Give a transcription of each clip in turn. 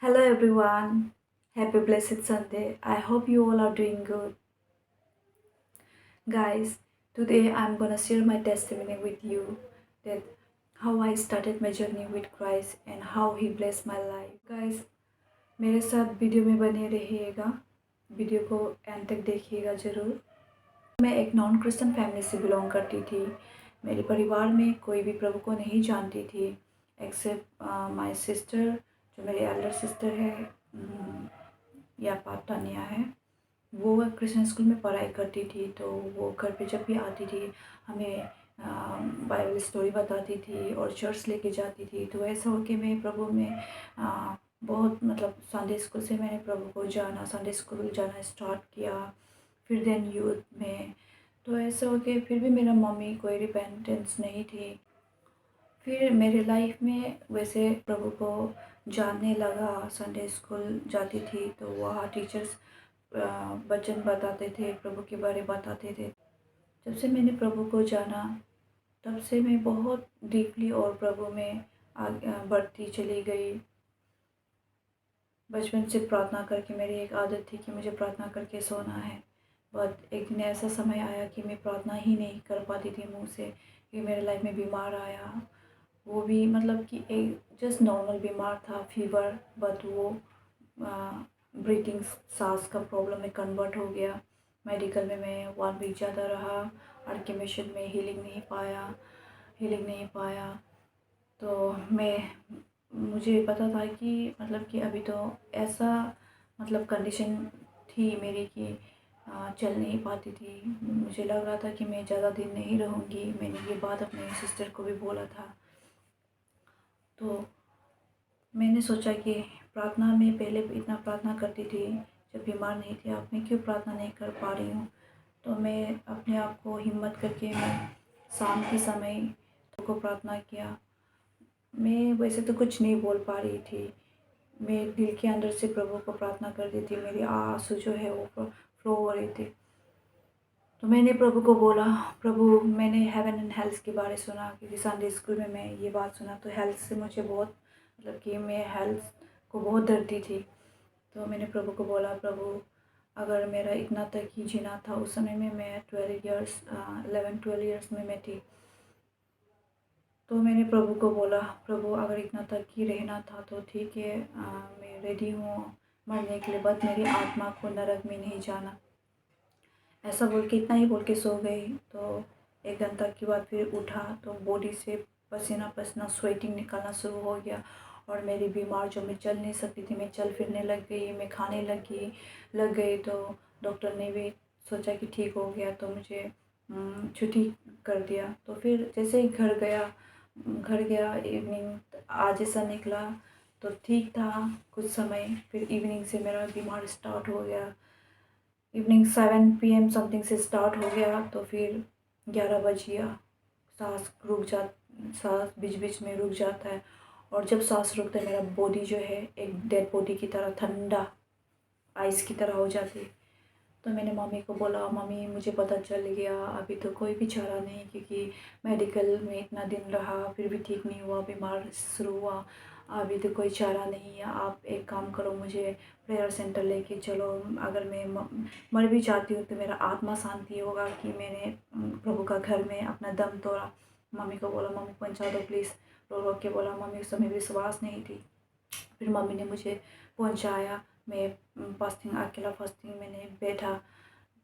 Hello everyone. Happy blessed Sunday. I hope you all are doing good. Guys, today I'm gonna share my testimony with you that how I started my journey with Christ and how he blessed my life. Guys, मेरे साथ video में बने रहिएगा. Video को and तक देखिएगा ज़रूर. मैं एक नॉन क्रिश्चियन फैमिली से बिलोंग करती थी. मेरे परिवार में कोई भी प्रभु को नहीं जानती थी एक्सेप्ट माय सिस्टर, जो मेरी एल्डर सिस्टर है या पापतानिया है. वो क्रिश्चियन स्कूल में पढ़ाई करती थी, तो वो घर पे जब भी आती थी हमें बाइबल स्टोरी बताती थी और चर्च लेके जाती थी. तो ऐसा हो के मैं प्रभु में बहुत मतलब संडे स्कूल से मैंने प्रभु को जाना, संडे स्कूल जाना स्टार्ट किया. फिर देन यूथ में. तो ऐसा हो के फिर भी मेरा मम्मी कोई रिपेंटेंस नहीं थी. फिर मेरे लाइफ में वैसे प्रभु को जानने लगा. संडे स्कूल जाती थी तो वहाँ टीचर्स वचन बताते थे, प्रभु के बारे बताते थे. जब से मैंने प्रभु को जाना तब से मैं बहुत डीपली और प्रभु में बढ़ती चली गई. बचपन से प्रार्थना करके मेरी एक आदत थी कि मुझे प्रार्थना करके सोना है. बट एक दिन ऐसा समय आया कि मैं प्रार्थना ही नहीं कर पाती थी मुँह से, कि मेरे लाइफ में बीमार आया. वो भी मतलब कि एक जस्ट नॉर्मल बीमार था, फीवर. बट वो ब्रीथिंग सांस का प्रॉब्लम में कन्वर्ट हो गया. मेडिकल में मैं 1 वीक ज़्यादा रहा. आर्किमेशन में हीलिंग नहीं पाया. तो मुझे पता था कि मतलब कि अभी तो ऐसा मतलब कंडीशन थी मेरी कि चल नहीं पाती थी. मुझे लग रहा था कि मैं ज़्यादा दिन नहीं रहूँगी. मैंने ये बात अपने सिस्टर को भी बोला था. तो मैंने सोचा कि प्रार्थना में पहले इतना प्रार्थना करती थी जब बीमार नहीं थी, अब मैं क्यों प्रार्थना नहीं कर पा रही हूँ. तो मैं अपने आप को हिम्मत करके मैं शाम के समय को प्रार्थना किया. मैं वैसे तो कुछ नहीं बोल पा रही थी. मैं दिल के अंदर से प्रभु को प्रार्थना कर रही थी. मेरी आंसू जो है वो फ्लो हो रहे थे. तो मैंने प्रभु को बोला, प्रभु मैंने हेवन एंड हेल्थ के बारे सुना, क्योंकि संडे स्कूल में मैं ये बात सुना. तो हेल्थ से मुझे बहुत मतलब कि मैं हेल्थ को बहुत डरती थी. तो मैंने प्रभु को बोला, प्रभु अगर मेरा इतना तक ही जीना था, उस समय में मैं 11-12 ईयर्स में मैं थी. तो मैंने प्रभु को बोला, प्रभु अगर इतना तक ही रहना था तो ठीक है, मैं रेडी हूँ मरने के लिए, बस मेरी आत्मा को नरक में नहीं जाना. ऐसा बोल के इतना ही बोल के सो गई. तो 1 घंटा के बाद फिर उठा तो बॉडी से पसीना पसीना स्वेटिंग निकलना शुरू हो गया. और मेरी बीमार जो मैं चल नहीं सकती थी, मैं चल फिरने लग गई, मैं खाने लग गई. तो डॉक्टर ने भी सोचा कि ठीक हो गया तो मुझे छुट्टी कर दिया. तो फिर जैसे ही घर गया इवनिंग आज ऐसा निकला तो ठीक था कुछ समय. फिर इवनिंग से मेरा बीमार स्टार्ट हो गया. इवनिंग 7 PM समथिंग से स्टार्ट हो गया तो फिर 11 बज गया. सांस बीच बीच में रुक जाता है. और जब सांस रुकता है मेरा बॉडी जो है एक डेड बॉडी की तरह ठंडा आइस की तरह हो जाती है. तो मैंने मम्मी को बोला, मम्मी मुझे पता चल गया, अभी तो कोई भी चारा नहीं, क्योंकि मेडिकल में इतना दिन रहा फिर भी ठीक नहीं हुआ, बीमार शुरू हुआ. अभी तो कोई चारा नहीं है. आप एक काम करो, मुझे प्रेयर सेंटर लेके चलो. अगर मैं मर भी जाती हूँ तो मेरा आत्मा शांति होगा कि मैंने प्रभु का घर में अपना दम तोड़ा. मम्मी को बोला, मम्मी पहुँचा दो प्लीज़. रो रो के बोला. मम्मी उस समय विश्वास नहीं थी. फिर मम्मी ने मुझे पहुँचाया. मैं अकेला फास्टिंग मैंने बैठा,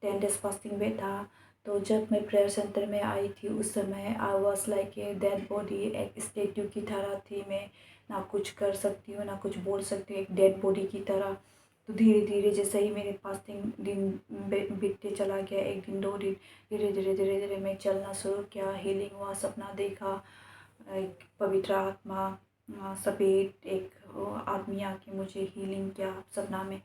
10 डेज़ फास्टिंग बैठा. तो जब मैं प्रेयर सेंटर में आई थी उस समय I was like a dead body. एक स्टेच्यू की तरह थी. मैं ना कुछ कर सकती हूँ ना कुछ बोल सकती हूँ, एक डेड बॉडी की तरह. तो धीरे धीरे जैसे ही मेरे फास्टिंग दिन बीतते चला गया, 1 दिन 2 दिन, धीरे धीरे मैं चलना शुरू किया. हीलिंग हुआ, सपना देखा. एक पवित्र आत्मा सफ़ेद एक आदमी आके मुझे हीलिंग किया सपना में.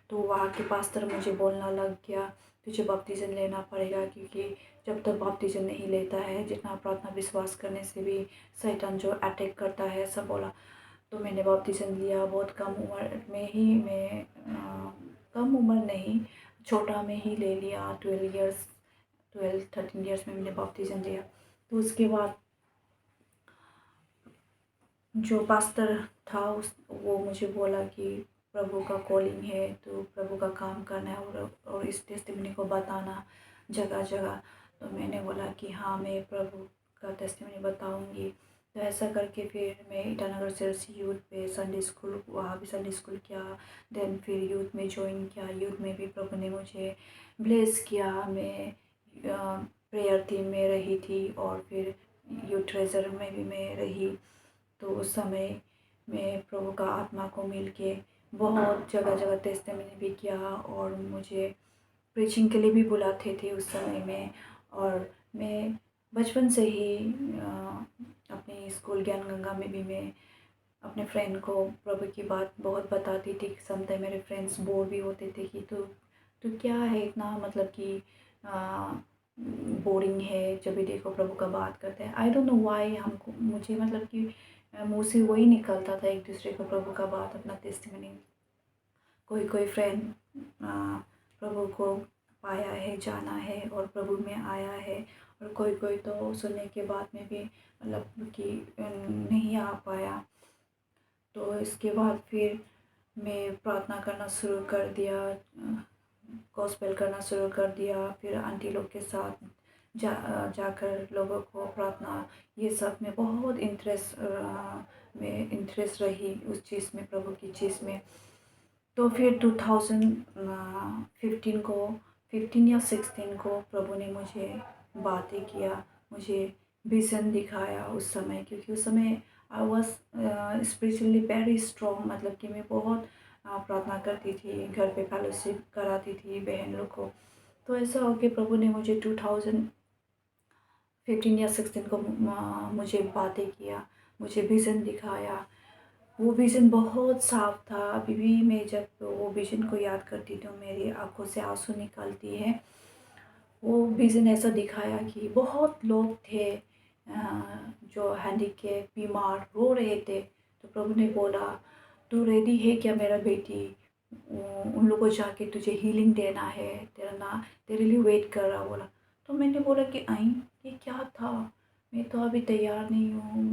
तो वहाँ के पास्टर मुझे बोलना लग गया, तुझे बपतिस्म लेना पड़ेगा, क्योंकि जब तक बपतिस्म नहीं लेता है, जितना प्रार्थना विश्वास करने से भी शैतान जो अटैक करता है, सब बोला. तो मैंने बपतिस्म लिया. बहुत कम उम्र में ही मैं कम उम्र नहीं, छोटा में ही ले लिया. 12-13 ईयर्स में मैंने बपतिस्म लिया. तो उसके बाद जो पास्टर था वो मुझे बोला कि प्रभु का कॉलिंग है, तो प्रभु का काम करना है और इस टेस्टिमनी को बताना जगह जगह। तो मैंने बोला कि हाँ, मैं प्रभु का टेस्टिमनी बताऊंगी। तो ऐसा करके फिर मैं ईटानगर चर्च यूथ पे संडे स्कूल, वहाँ भी संडे स्कूल किया। देन फिर यूथ में ज्वाइन किया। यूथ में भी प्रभु ने मुझे ब्लेस किया। मैं प्रेयर टीम में रही थी और फिर यूथ ट्रेजर में भी मैं रही। तो उस समय मैं प्रभु का आत्मा को मिल के बहुत जगह जगह टेस्टिमनी भी किया और मुझे प्रीचिंग के लिए भी बुलाते थे उस समय में। और मैं बचपन से ही अपने स्कूल ज्ञान गंगा में भी मैं अपने फ्रेंड को प्रभु की बात बहुत बताती थी। समटाइम मेरे फ्रेंड्स बोर भी होते थे कि तू क्या है इतना, मतलब कि बोरिंग है, जब भी देखो प्रभु का बात करते हैं। आई डोंट नो व्हाई हमको, मुझे मतलब कि मुँह से वही निकलता था एक दूसरे को प्रभु का बात, अपना टेस्टिमनी। कोई कोई फ्रेंड प्रभु को पाया है, जाना है और प्रभु में आया है, और कोई कोई तो सुनने के बाद में भी मतलब कि नहीं आ पाया। तो इसके बाद फिर मैं प्रार्थना करना शुरू कर दिया, गॉस्पेल करना शुरू कर दिया। फिर आंटी लोग के साथ जाकर लोगों को प्रार्थना, ये सब में बहुत इंटरेस्ट रही उस चीज़ में, प्रभु की चीज़ में। तो फिर 2015 को, 15 या 16 को प्रभु ने मुझे बातें किया, मुझे विज़न दिखाया उस समय। क्योंकि उस समय I was spiritually very strong, मतलब कि मैं बहुत प्रार्थना करती थी, घर पे फेलोशिप कराती थी बहन लोग को। तो ऐसा हो कि प्रभु ने मुझे 2015 या 16 को मुझे बातें किया, मुझे विज़न दिखाया। वो विज़न बहुत साफ था। अभी भी मैं जब वो विज़न को याद करती तो मेरी आंखों से आंसू निकलती है। वो विज़न ऐसा दिखाया कि बहुत लोग थे जो हैंडीकैप, बीमार, रो रहे थे। तो प्रभु ने बोला, तू रेडी है क्या मेरा बेटी? उन लोगों को जाके तुझे हीलिंग देना है, तेरे लिए वेट कर रहा, बोला। तो मैंने बोला कि आई, ये क्या था? मैं तो अभी तैयार नहीं हूँ,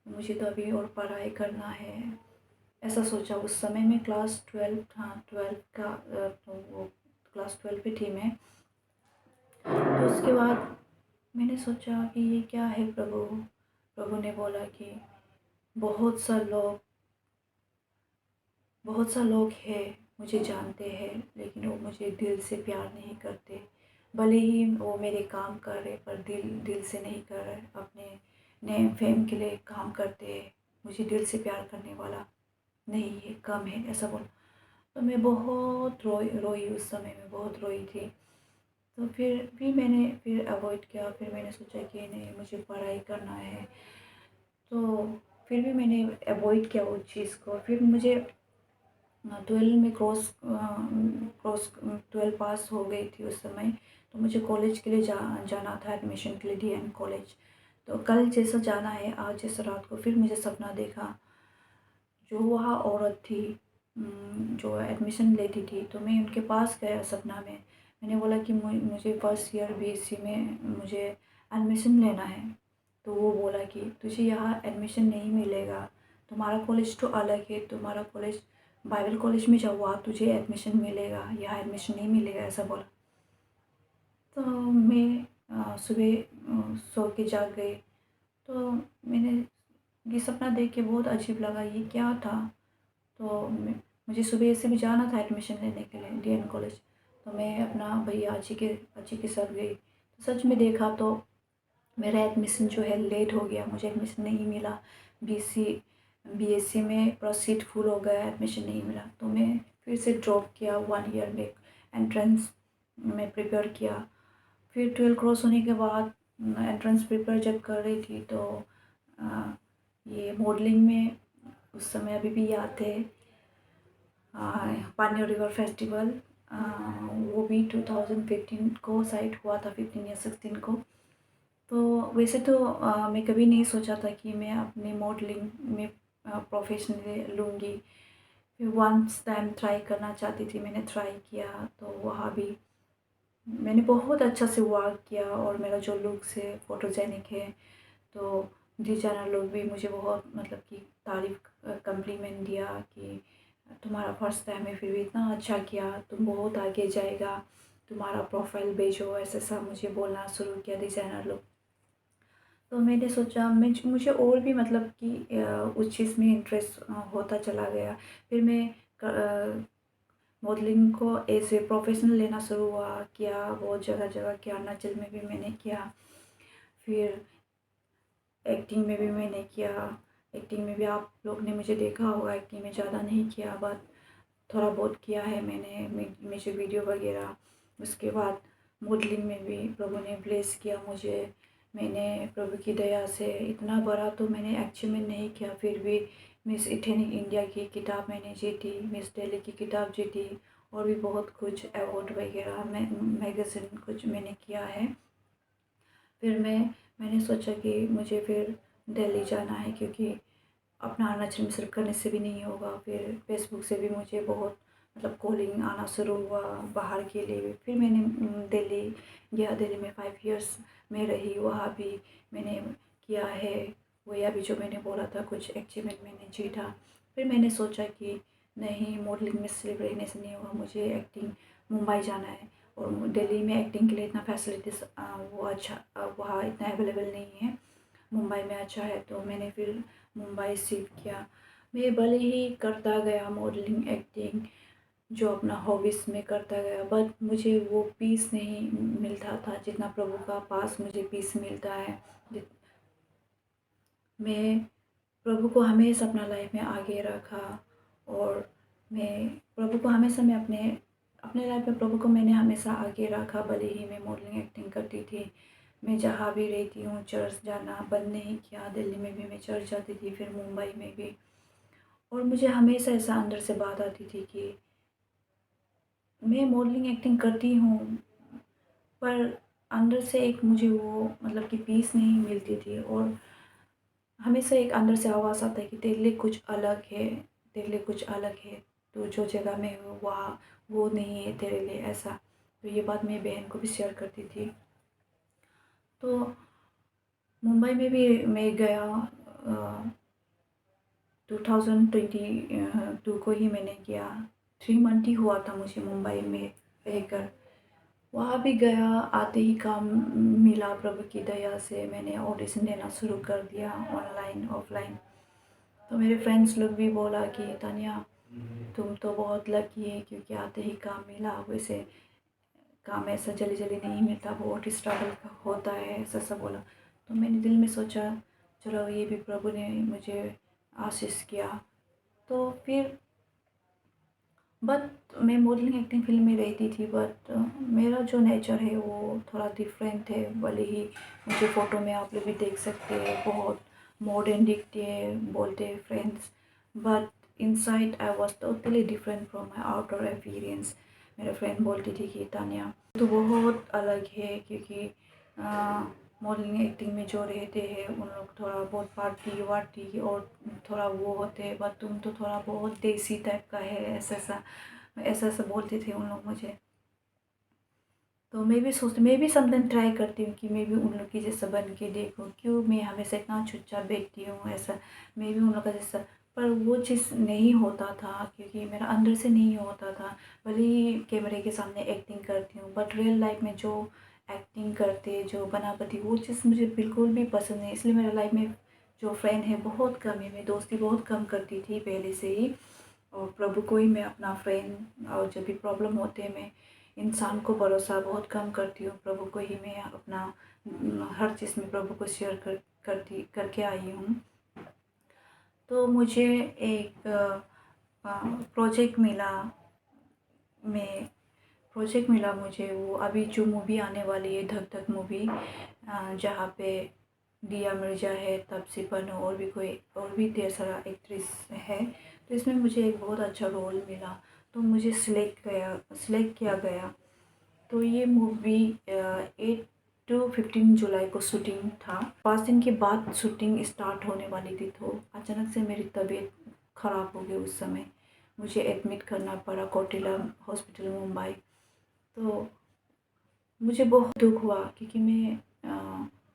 मुझे तो अभी और पढ़ाई करना है, ऐसा सोचा। उस समय में क्लास 12, हाँ 12 का, तो वो क्लास 12 पे थी मैं। तो उसके बाद मैंने सोचा कि ये क्या है प्रभु? प्रभु ने बोला कि बहुत सा लोग हैं, मुझे जानते हैं, लेकिन वो मुझे दिल से प्यार नहीं करते। भले ही वो मेरे काम कर रहे, पर दिल से नहीं कर रहे, अपने नेम फेम के लिए काम करते हैं। मुझे दिल से प्यार करने वाला नहीं है, कम है, ऐसा बोला। तो मैं बहुत रोई उस समय में, बहुत रोई थी। तो फिर मैंने अवॉइड किया। फिर मैंने सोचा कि नहीं, मुझे पढ़ाई करना है। तो फिर भी मैंने अवॉइड किया उस चीज़ को। फिर मुझे 12 में क्रॉस 12 पास हो गई थी उस समय। तो मुझे कॉलेज के लिए जाना था, एडमिशन के लिए DN कॉलेज। तो कल जैसा जाना है, आज जैसा रात को फिर मुझे सपना देखा। जो वहाँ औरत थी जो एडमिशन लेती थी, तो मैं उनके पास गया सपना में। मैंने बोला कि मुझे फर्स्ट ईयर BSc में मुझे एडमिशन लेना है। तो वो बोला कि तुझे यहाँ एडमिशन नहीं मिलेगा, तुम्हारा कॉलेज तो अलग है, तुम्हारा कॉलेज बाइबल कॉलेज में जाओ, वहाँ तुझे एडमिशन मिलेगा, यहाँ एडमिशन नहीं मिलेगा, ऐसा बोला। तो मैं सुबह सो के जाग गई। तो मैंने ये सपना देख के बहुत अजीब लगा, ये क्या था? तो मुझे सुबह से भी जाना था एडमिशन लेने के लिए DN कॉलेज। तो मैं अपना भैया अजी के साथ गई। तो सच में देखा तो मेरा एडमिशन जो है लेट हो गया, मुझे एडमिशन नहीं मिला। BSc में पूरा सीट फुल हो गया, एडमिशन नहीं मिला। तो मैं फिर से ड्रॉप किया 1 ईयर में, एंट्रेंस में प्रिपेयर किया। फिर 12 क्रॉस होने के बाद एंट्रेंस प्रिपेयर जब कर रही थी, तो ये मॉडलिंग में उस समय अभी भी याद है, पानी रिवर फेस्टिवल, वो भी 2015 को साइट हुआ था, 15 या 16 को। तो वैसे तो मैं कभी नहीं सोचा था कि मैं अपनी मॉडलिंग में प्रोफेशनली लूँगी। फिर वंस टाइम ट्राई करना चाहती थी, मैंने ट्राई किया। तो वहाँ भी मैंने बहुत अच्छा से वर्क किया और मेरा जो लुक्स है फोटोजेनिक है। तो डिजाइनर लोग भी मुझे बहुत मतलब कि तारीफ़ कम्प्लीमेंट दिया कि तुम्हारा फर्स्ट टाइम है फिर भी इतना अच्छा किया, तुम बहुत आगे जाएगा, तुम्हारा प्रोफाइल भेजो, ऐसा ऐसा मुझे बोलना शुरू किया डिज़ाइनर लोग। तो मैंने सोचा मुझे और भी मतलब कि उस चीज़ में इंटरेस्ट होता चला गया। फिर मैं मॉडलिंग को एज़ ए प्रोफेशनल लेना शुरू किया, बहुत जगह जगह किया, अरुणाचल में भी मैंने किया, फिर एक्टिंग में भी मैंने किया। एक्टिंग में भी आप लोग ने मुझे देखा होगा, एक्टिंग में ज़्यादा नहीं किया बट थोड़ा बहुत किया है मैंने, म्यूजिक वीडियो वगैरह। उसके बाद मॉडलिंग में भी प्रभु ने ब्लेस किया मुझे। मैंने प्रभु की दया से इतना बड़ा तो मैंने अचीवमेंट नहीं किया, फिर भी मिस इथेनिक इंडिया की किताब मैंने जीती, मिस दिल्ली की किताब जीती, और भी बहुत कुछ अवार्ड वगैरह मैगज़ीन कुछ मैंने किया है। फिर मैंने सोचा कि मुझे फिर दिल्ली जाना है, क्योंकि अपना अरुणाचल में सिर्फ करने से भी नहीं होगा। फिर फेसबुक से भी मुझे बहुत मतलब कॉलिंग आना शुरू हुआ बाहर के लिए भी। फिर मैंने दिल्ली गया, दिल्ली में 5 इयर्स में रही, वहाँ भी मैंने किया है वही अभी जो मैंने बोला था, कुछ अचीवमेंट मैंने जीता। फिर मैंने सोचा कि नहीं, मॉडलिंग में सिर्फ रहने से नहीं होगा, मुझे एक्टिंग मुंबई जाना है, और दिल्ली में एक्टिंग के लिए इतना फैसिलिटीज़ वो अच्छा वहाँ इतना अवेलेबल नहीं है, मुंबई में अच्छा है। तो मैंने फिर मुंबई शिफ्ट किया। मैं भले ही करता गया मॉडलिंग, एक्टिंग जो अपना हॉबीज़ में करता गया, बट मुझे वो पीस नहीं मिलता था जितना प्रभु का पास मुझे पीस मिलता है। मैं प्रभु को हमेशा अपना लाइफ में आगे रखा, और मैं प्रभु को हमेशा मैं अपने लाइफ में प्रभु को मैंने हमेशा आगे रखा। भले ही मैं मॉडलिंग एक्टिंग करती थी, मैं जहाँ भी रहती हूँ चर्च जाना बंद नहीं किया। दिल्ली में भी मैं चर्च जाती थी, फिर मुंबई में भी। और मुझे हमेशा ऐसा अंदर से बात आती थी कि मैं मॉडलिंग एक्टिंग करती हूँ, पर अंदर से एक मुझे वो मतलब कि पीस नहीं मिलती थी। और हमेशा एक अंदर से आवाज़ आता है कि तेरे लिए कुछ अलग है, तेरे लिए कुछ अलग है, तो जो जगह में हो वहाँ वो नहीं है तेरे लिए ऐसा। तो ये बात मैं बहन को भी शेयर करती थी। तो मुंबई में भी मैं गया, 2022 को ही मैंने किया। 3 मंथ ही हुआ था मुझे मुंबई में रहकर। वहाँ भी गया, आते ही काम मिला प्रभु की दया से। मैंने ऑडिशन देना शुरू कर दिया, ऑनलाइन ऑफलाइन। तो मेरे फ्रेंड्स लोग भी बोला कि तानिया तुम तो बहुत लकी है, क्योंकि आते ही काम मिला। वैसे काम ऐसा जल्दी जल्दी नहीं मिलता, बहुत स्ट्रगल होता है, ऐसा सब बोला। तो मैंने दिल में सोचा चलो ये भी प्रभु ने मुझे आशीष किया। तो फिर बट मैं मॉडलिंग एक्टिंग फील्ड में रहती थी, बट मेरा जो नेचर है वो थोड़ा डिफरेंट है। भले ही मुझे फ़ोटो में आप लोग भी देख सकते हैं, बहुत मॉडर्न दिखती है बोलते हैं friends, but inside I was totally different from my outer appearance. मेरे फ्रेंड बोलती थी कि तानिया तो बहुत अलग है, क्योंकि मॉडलिंग एक्टिंग में जो रहते हैं उन लोग थोड़ा बहुत पार्टी वार्टी और थोड़ा वो होते हैं, बट तुम तो थोड़ा बहुत देसी टाइप का है, ऐसा ऐसा बोलते थे उन लोग मुझे। तो मैं भी समटाइम ट्राई करती हूँ कि मैं भी उन लोग की जैसा बन के देखूँ, क्यों मैं हमेशा इतना चुपचाप बैठती हूँ, ऐसा मैं भी उन लोग का जैसा। पर वो चीज़ नहीं होता था, क्योंकि मेरा अंदर से नहीं होता था। भले ही कैमरे के सामने एक्टिंग करती हूँ, बट रियल लाइफ में जो एक्टिंग करते जो बनावटी वो चीज़ मुझे बिल्कुल भी पसंद नहीं। इसलिए मेरे लाइफ में जो फ्रेंड है बहुत कम है, मैं दोस्ती बहुत कम करती थी पहले से ही, और प्रभु को ही मैं अपना फ्रेंड, और जब भी प्रॉब्लम होते हैं मैं इंसान को भरोसा बहुत कम करती हूँ, प्रभु को ही मैं अपना हर चीज़ में प्रभु को शेयर करके आई हूँ। तो मुझे एक प्रोजेक्ट मिला, मैं प्रोजेक्ट मिला मुझे, वो अभी जो मूवी आने वाली है धक धक मूवी, जहाँ पे दिया मिर्जा है, तापसी पन्नू और भी ढेर सारा एक्ट्रेस है। तो इसमें मुझे एक बहुत अच्छा रोल मिला, तो मुझे सिलेक्ट किया गया। तो ये मूवी 8 to 15 जुलाई को शूटिंग था। 5 दिन के बाद शूटिंग स्टार्ट होने वाली थी, तो अचानक से मेरी तबीयत ख़राब हो गई। उस समय मुझे एडमिट करना पड़ा कोटिला हॉस्पिटल मुंबई। तो मुझे बहुत दुख हुआ, क्योंकि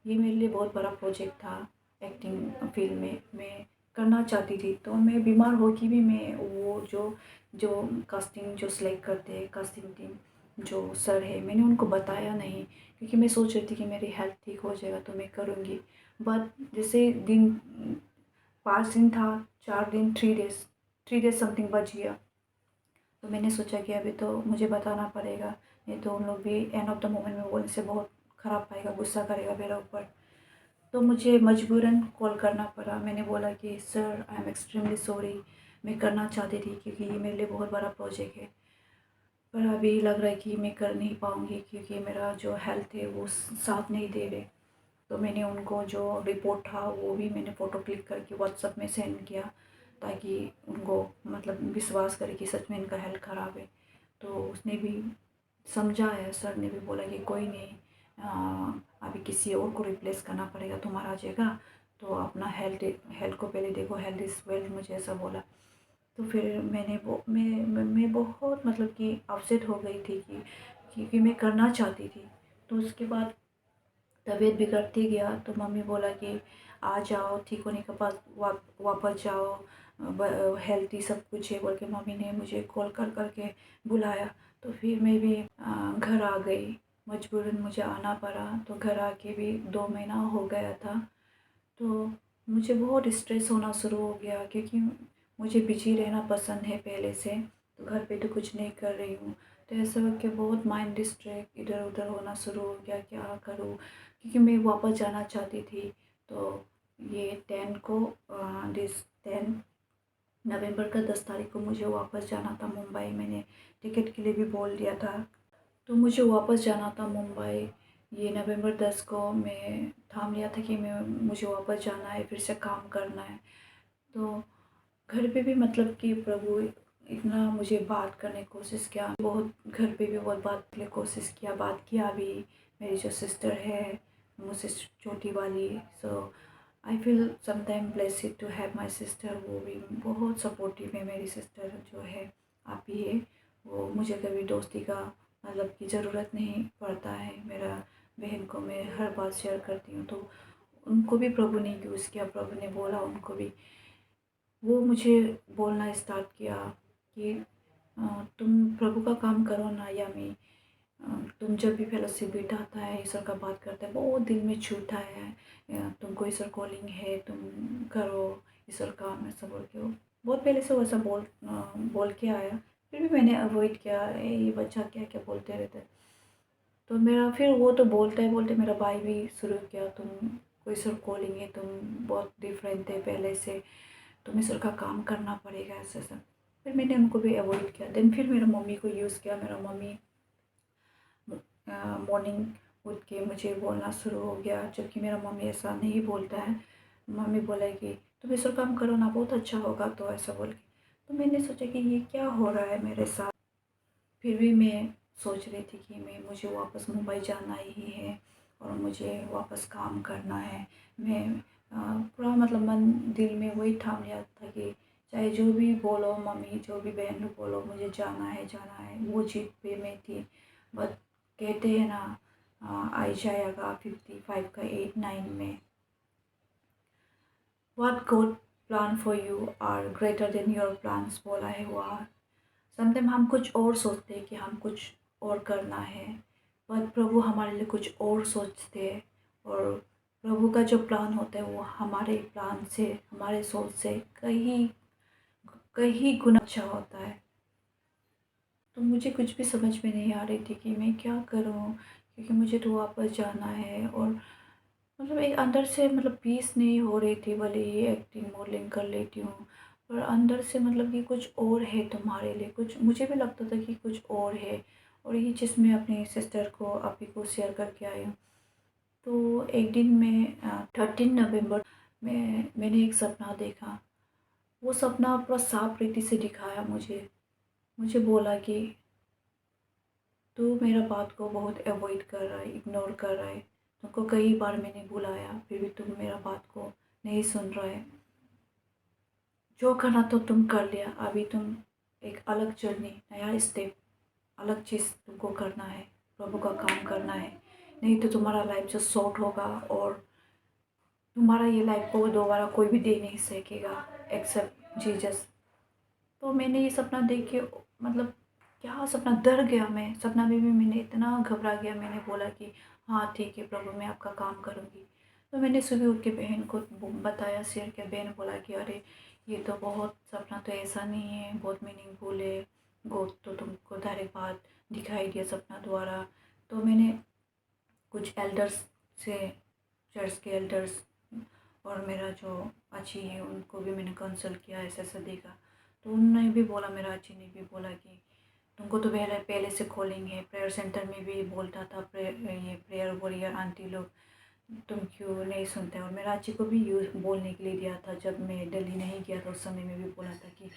ये मेरे लिए बहुत बड़ा प्रोजेक्ट था एक्टिंग फील्ड में। मैं करना चाहती थी। तो मैं बीमार होके भी मैं वो जो जो कास्टिंग जो सिलेक्ट करते हैं कास्टिंग टीम जो सर है, मैंने उनको बताया नहीं, क्योंकि मैं सोच रही थी कि मेरी हेल्थ ठीक हो जाएगा तो मैं करूँगी। बट जैसे दिन 5 दिन था, 4 दिन, 3 डेज़ समथिंग बच गया। तो मैंने सोचा कि अभी तो मुझे बताना पड़ेगा, नहीं तो उन लोग भी एंड ऑफ द मोमेंट में बोलने से बहुत ख़राब पाएगा, गुस्सा करेगा मेरे ऊपर। तो मुझे मजबूरन कॉल करना पड़ा। मैंने बोला कि sir, I am extremely sorry, मैं करना चाहती थी क्योंकि ये मेरे लिए बहुत बड़ा प्रोजेक्ट है, पर अभी लग रहा है कि मैं कर नहीं पाऊँगी क्योंकि मेरा जो हेल्थ है वो साथ नहीं दे रहे। तो मैंने उनको जो रिपोर्ट था वो भी मैंने फ़ोटो क्लिक करके व्हाट्सएप में सेंड किया, ताकि उनको मतलब विश्वास करे कि सच में इनका हेल्थ ख़राब है। तो उसने भी समझाया, सर ने भी बोला कि कोई नहीं, अभी किसी और को रिप्लेस करना पड़ेगा तुम्हारा जगह, तो अपना हेल्थ को पहले देखो, हेल्थ इज़ वेल्थ, मुझे ऐसा बोला। तो फिर मैंने वो मैं बहुत मतलब कि अपसेट हो गई थी कि क्योंकि मैं करना चाहती थी। तो उसके बाद तबीयत बिगड़ती गया तो मम्मी बोला कि आ जाओ, ठीक होने के बाद वापस जाओ, हेल्थी सब कुछ है बोल के मम्मी ने मुझे कॉल कर कर के बुलाया। तो फिर मैं भी घर आ गई, मजबूरन मुझे आना पड़ा। तो घर आके भी 2 महीना हो गया था। तो मुझे बहुत स्ट्रेस होना शुरू हो गया क्योंकि मुझे बिजी रहना पसंद है पहले से। तो घर पे तो कुछ नहीं कर रही हूँ, तो ऐसा करके बहुत माइंड डिस्ट्रैक्ट इधर उधर होना शुरू हो गया, क्या करूँ, क्योंकि मैं वापस जाना चाहती थी। तो ये 10 को दिस 10 नवंबर का 10 तारीख को मुझे वापस जाना था मुंबई। मैंने टिकट के लिए भी बोल दिया था। तो मुझे वापस जाना था मुंबई। ये नवंबर 10 को मैं ठान लिया था कि मुझे वापस जाना है, फिर से काम करना है। तो घर पे भी मतलब कि प्रभु इतना मुझे बात करने की कोशिश किया, बहुत घर पे भी बहुत बात करने की कोशिश किया, बात किया भी। मेरी जो सिस्टर है मुझसे छोटी वाली, so I feel sometime blessed to have my sister. वो भी बहुत सपोर्टिव है। मेरी सिस्टर जो है आप ही है, वो मुझे कभी दोस्ती का मतलब की ज़रूरत नहीं पड़ता है। मेरा बहन को मैं हर बात शेयर करती हूँ, तो उनको भी प्रभु ने यूज़ किया, प्रभु ने बोला उनको भी। वो मुझे बोलना स्टार्ट किया कि तुम प्रभु का काम करो ना, या मैं तुम जब भी फेलोशिप बिठाता है, ईश्वर का बात करता है, बहुत दिल में छूता है, तुमको ईश्वर कॉलिंग है, तुम करो ईश्वर काम, ऐसा बोल के वो बहुत पहले से वैसा बोल के आया। फिर भी मैंने अवॉइड किया, ये बच्चा क्या क्या बोलते रहते हैं। तो मेरा फिर वो तो बोलते बोलते मेरा भाई भी शुरू किया, तुम कोई ईश्वर कॉलिंग है, तुम बहुत डिफरेंट थे पहले से, तुम्हें ईश्वर का काम करना पड़ेगा, ऐसा ऐसा। फिर मैंने उनको भी अवॉइड किया। देन फिर मेरा मम्मी को यूज़ किया। मेरा मम्मी मॉर्निंग उठ के मुझे बोलना शुरू हो गया, जबकि मेरा मम्मी ऐसा नहीं बोलता है। मम्मी बोला कि तुम ईश्वर काम करो ना, बहुत अच्छा होगा, तो ऐसा बोल के। तो मैंने सोचा कि ये क्या हो रहा है मेरे साथ। फिर भी मैं सोच रही थी कि मुझे वापस मुंबई जाना ही है और मुझे वापस काम करना है। मैं पूरा मतलब मन दिल में वही ठान लिया था कि चाहे जो भी बोलो मम्मी, जो भी बहन लोग बोलो, मुझे जाना है, वो जिद पे मैं थी। बट कहते हैं ना, आ जाएगा 55 का 8-9 में। What God plan for you are greater than your plans, बोला है हुआ। समटाइम हम कुछ और सोचते हैं कि हम कुछ और करना है, पर प्रभु हमारे लिए कुछ और सोचते हैं। और प्रभु का जो प्लान होता है वो हमारे प्लान से, हमारे सोच से कहीं कहीं गुना अच्छा होता है। तो मुझे कुछ भी समझ में नहीं आ रही थी कि मैं क्या करूं, क्योंकि मुझे तो वापस जाना है। और मतलब एक अंदर से मतलब पीस नहीं हो रही थी। भले ही एक्टिंग मॉडलिंग कर लेती हूँ, पर अंदर से मतलब कि कुछ और है तुम्हारे लिए, कुछ मुझे भी लगता था कि कुछ और है। और ये चीज़ मैं अपनी सिस्टर को, आप ही को शेयर करके आई हूँ। तो एक दिन मैं 13 नवंबर में मैंने एक सपना देखा। वो सपना पूरा साफ रीति से दिखाया मुझे। मुझे बोला कि तू मेरा बात को बहुत अवॉइड कर रहा है, इग्नोर कर रहा है। तुमको कई बार मैंने बुलाया, फिर भी तुम मेरा बात को नहीं सुन रहा है। जो करना तो तुम कर लिया, अभी तुम एक अलग जर्नी, नया स्टेप, अलग चीज़ तुमको करना है, प्रभु का काम करना है। नहीं तो तुम्हारा लाइफ जो शॉर्ट होगा और तुम्हारा ये लाइफ को दोबारा कोई भी दे नहीं सकेगा। Except Jesus. तो मैंने ये सपना देख के मतलब क्या सपना, डर गया मैं। सपना में भी मैंने इतना घबरा गया, मैंने बोला कि हाँ ठीक है प्रभु, मैं आपका काम करूँगी। तो मैंने सुबह उठ के बहन को बताया, शेयर किया। बहन बोला कि अरे ये तो बहुत, सपना तो ऐसा नहीं है, बहुत मीनिंगफुल है, गॉड तो तुमको डायरेक्ट बात दिखाई दिया सपना द्वारा। तो मैंने कुछ एल्डर्स से, चर्च के एल्डर्स और मेरा जो अच्छी है उनको भी मैंने कंसल्ट किया, ऐसा ऐसा देखा। तो उन्होंने भी बोला, मेरा अच्छी ने भी बोला कि तुमको तो पहले पहले से कॉलिंग है। प्रेयर सेंटर में भी बोलता था, ये प्रेयर वॉरियर आंटी लोग, तुम क्यों नहीं सुनते। और मेरा अच्छी को भी यूज बोलने के लिए दिया था, जब मैं दिल्ली नहीं गया था उस समय में भी बोला था कि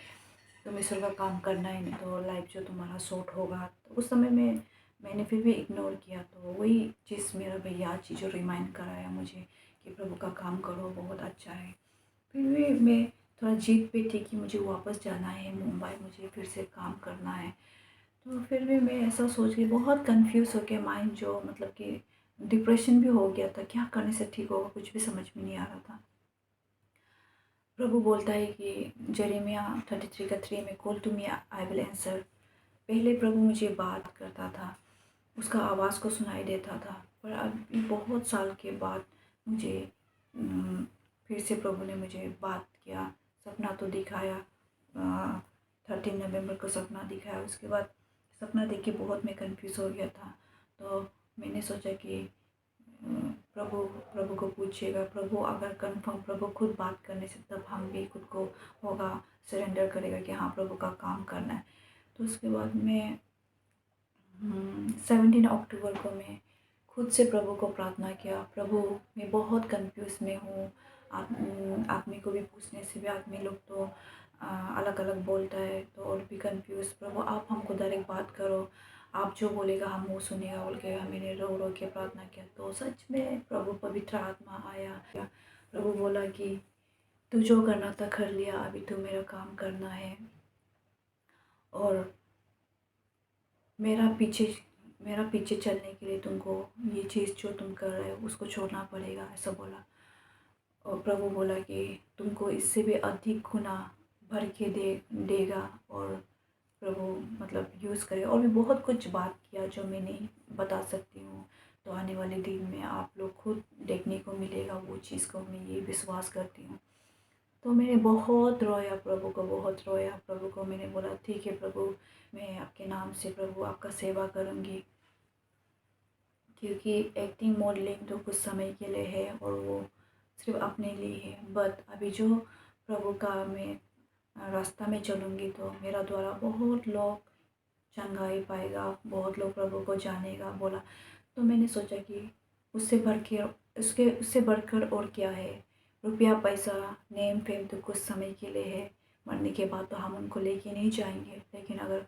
तुम ईश्वर का काम करना है, नहीं तो लाइफ जो तुम्हारा शॉर्ट होगा। तो उस समय में मैंने फिर भी इग्नोर किया। तो वही चीज़ मेरा भैया चीज़ जो रिमाइंड कराया मुझे कि प्रभु का काम करो, बहुत अच्छा है। फिर भी मैं थोड़ा जिद पे थी कि मुझे वापस जाना है मुंबई, मुझे फिर से काम करना है। तो फिर भी मैं ऐसा सोच के बहुत कंफ्यूज हो गया, माइंड जो मतलब कि डिप्रेशन भी हो गया था, क्या करने से ठीक होगा, कुछ भी समझ में नहीं आ रहा था। प्रभु बोलता है कि यिर्मयाह 33:3 में, call to me I will answer. पहले प्रभु मुझे बात करता था, उसका आवाज़ को सुनाई देता था, पर अब बहुत साल के बाद मुझे फिर से प्रभु ने मुझे बात किया, सपना तो दिखाया। 13 नवंबर को सपना दिखाया। उसके बाद सपना देख के बहुत मैं कंफ्यूज हो गया था। तो मैंने सोचा कि प्रभु प्रभु को पूछिएगा, प्रभु अगर कंफर्म प्रभु खुद बात करने से, तब हम भी खुद को होगा सरेंडर करेगा कि हाँ प्रभु का काम करना है। तो उसके बाद मैं 17 अक्टूबर को मैं खुद से प्रभु को प्रार्थना किया, प्रभु मैं बहुत कंफ्यूज में हूँ। आदमी को भी पूछने से भी आदमी लोग तो अलग अलग बोलता है, तो और भी कंफ्यूज। प्रभु आप हमको डायरेक्ट बात करो, आप जो बोलेगा हम वो सुनेगा बोल के मैंने रो रो के प्रार्थना किया। तो सच में प्रभु पवित्र आत्मा आया। प्रभु बोला कि तू जो करना था कर लिया, अभी तू मेरा काम करना है, और मेरा पीछे चलने के लिए तुमको ये चीज़ जो तुम कर रहे हो उसको छोड़ना पड़ेगा, ऐसा बोला। और प्रभु बोला कि तुमको इससे भी अधिक गुना भर के देगा, और प्रभु मतलब यूज़ करे। और भी बहुत कुछ बात किया जो मैं नहीं बता सकती हूँ। तो आने वाले दिन में आप लोग खुद देखने को मिलेगा वो चीज़ को, मैं ये विश्वास करती हूँ। तो मैंने बहुत रोया प्रभु को, बहुत रोया प्रभु को। मैंने बोला ठीक है प्रभु, मैं आपके नाम से प्रभु आपका सेवा करूँगी, क्योंकि एक्टिंग मॉडलिंग तो कुछ समय के लिए है और वो सिर्फ अपने लिए है। बट अभी जो प्रभु का मैं रास्ता में चलूँगी तो मेरा द्वारा बहुत लोग चंगाई पाएगा, बहुत लोग प्रभु को जानेगा बोला। तो मैंने सोचा कि उससे बढ़ के उससे बढ़कर और क्या है। रुपया पैसा नेम फेम तो कुछ समय के लिए है, मरने के बाद तो हम उनको लेके नहीं जाएंगे। लेकिन अगर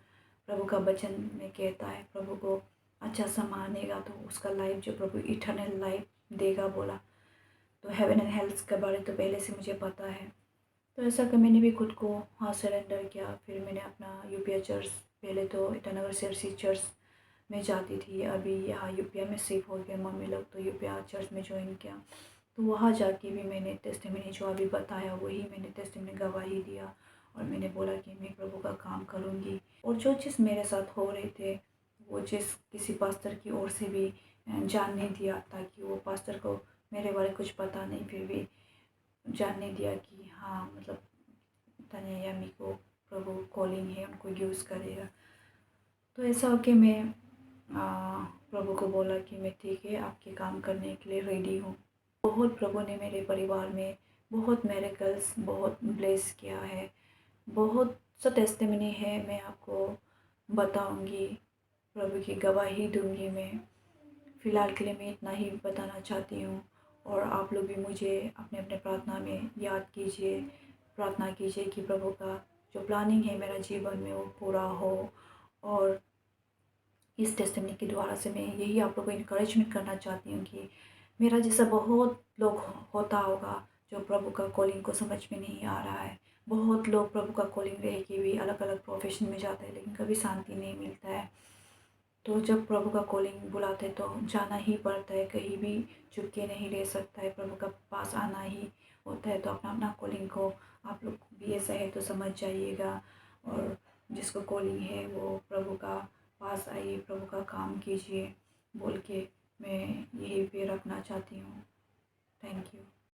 प्रभु का वचन में कहता है प्रभु को अच्छा सा मानेगा तो उसका लाइफ जो प्रभु इटर्नल लाइफ देगा बोला। तो हेवन एंड हेल्थ के बारे तो पहले से मुझे पता है। तो ऐसा कि मैंने भी खुद को हाँ सरेंडर किया। फिर मैंने अपना यूपीआई चर्च, पहले तो ईटानगर सीआरसी चर्च में जाती थी, अभी यहाँ यूपीआई में शिफ्ट हो गया मम्मी लोग, तो यूपीआई चर्च में ज्वाइन किया। तो वहाँ जाके भी मैंने टेस्टिमनी जो अभी बताया वही मैंने टेस्टिमनी गवाही दिया, और मैंने बोला कि मैं प्रभु का काम करूँगी। और जो चीज़ मेरे साथ हो रहे थे वो चीज़ किसी पास्टर की ओर से भी जानने दिया, ताकि वो पास्टर को मेरे बारे कुछ पता नहीं, फिर भी जानने दिया कि हाँ मतलब तनिया यामी को प्रभु कॉलिंग है, उनको यूज़ करेगा। तो ऐसा हो कि मैं प्रभु को बोला कि मैं ठीक है आपके काम करने के लिए रेडी हूँ। बहुत प्रभु ने मेरे परिवार में बहुत मिरेकल्स बहुत ब्लेस किया है, बहुत सा टेस्टिमनी है, मैं आपको बताऊंगी, प्रभु की गवाही दूंगी मैं। फ़िलहाल के लिए मैं इतना ही बताना चाहती हूँ, और आप लोग भी मुझे अपने अपने प्रार्थना में याद कीजिए, प्रार्थना कीजिए कि प्रभु का जो प्लानिंग है मेरा जीवन में वो पूरा हो। और इस टेस्टिमनी के द्वारा से मैं यही आप लोगों को इनकरेजमेंट करना चाहती हूँ कि मेरा जैसा बहुत लोग होता होगा जो प्रभु का कॉलिंग को समझ में नहीं आ रहा है। बहुत लोग प्रभु का कॉलिंग रह के भी अलग अलग प्रोफेशन में जाते हैं, लेकिन कभी शांति नहीं मिलता है। तो जब प्रभु का कॉलिंग बुलाते हैं तो जाना ही पड़ता है, कहीं भी चुप के नहीं रह सकता है, प्रभु का पास आना ही होता है। तो अपना अपना कॉलिंग को आप लोग भी ऐसा है तो समझ जाइएगा, और जिसको कॉलिंग है वो प्रभु का पास आइए, प्रभु का काम कीजिए बोल के मैं यही पे रखना चाहती हूँ। Thank you.